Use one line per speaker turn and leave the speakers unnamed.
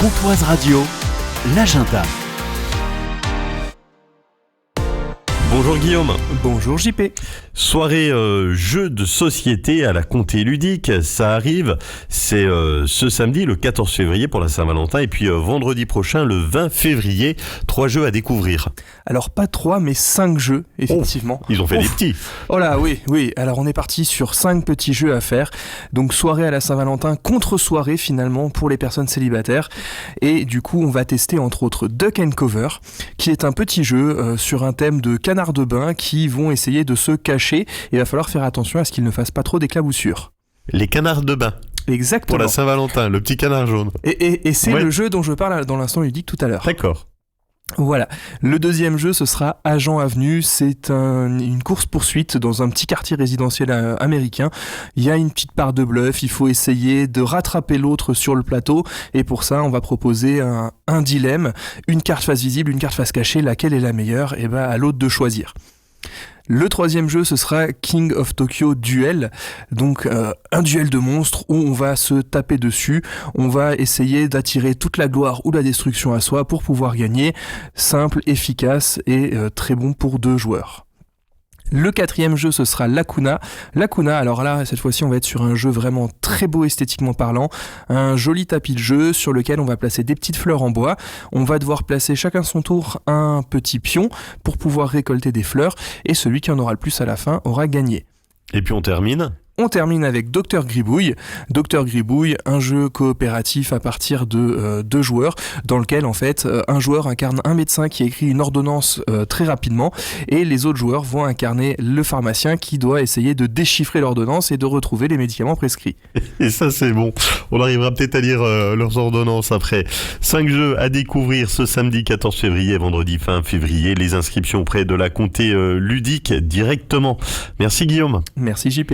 Pontoise Radio, l'agenda.
Bonjour Guillaume.
Bonjour JP.
Soirée jeux de société à la Comté Ludique, ça arrive, c'est ce samedi le 14 février pour la Saint-Valentin et puis vendredi prochain le 20 février, 3 jeux à découvrir.
Alors pas 3 mais 5 jeux effectivement.
Ils ont fait des petits.
Oh là oui, alors on est parti sur 5 petits jeux à faire, donc soirée à la Saint-Valentin, contre-soirée finalement pour les personnes célibataires et du coup on va tester entre autres Duck and Cover qui est un petit jeu sur un thème de canards de bain qui vont essayer de se cacher. Il va falloir faire attention à ce qu'ils ne fassent pas trop d'éclaboussures.
Les canards de bain.
Exactement.
Pour la Saint-Valentin, le petit canard jaune.
Et c'est le jeu dont je parle dans l'instant ludique tout à l'heure.
D'accord.
Voilà. Le deuxième jeu, ce sera Agent Avenue. C'est une course-poursuite dans un petit quartier résidentiel américain. Il y a une petite part de bluff. Il faut essayer de rattraper l'autre sur le plateau. Et pour ça, on va proposer un dilemme. Une carte face visible, une carte face cachée. Laquelle est la meilleure ? Et à l'autre de choisir. Le troisième jeu, ce sera King of Tokyo Duel, donc un duel de monstres où on va se taper dessus, on va essayer d'attirer toute la gloire ou la destruction à soi pour pouvoir gagner, simple, efficace et très bon pour 2 joueurs. Le quatrième jeu, ce sera Lacuna. Lacuna, alors là, cette fois-ci, on va être sur un jeu vraiment très beau esthétiquement parlant. Un joli tapis de jeu sur lequel on va placer des petites fleurs en bois. On va devoir placer chacun son tour un petit pion pour pouvoir récolter des fleurs. Et celui qui en aura le plus à la fin aura gagné.
Et puis on termine ?
On termine avec Dr Gribouille. Dr Gribouille, un jeu coopératif à partir de 2 joueurs, dans lequel en fait un joueur incarne un médecin qui écrit une ordonnance très rapidement, et les autres joueurs vont incarner le pharmacien qui doit essayer de déchiffrer l'ordonnance et de retrouver les médicaments prescrits.
Et ça c'est bon, on arrivera peut-être à lire leurs ordonnances après. 5 jeux à découvrir ce samedi 14 février, vendredi fin février, les inscriptions auprès de la Comté Ludique directement. Merci Guillaume.
Merci JP.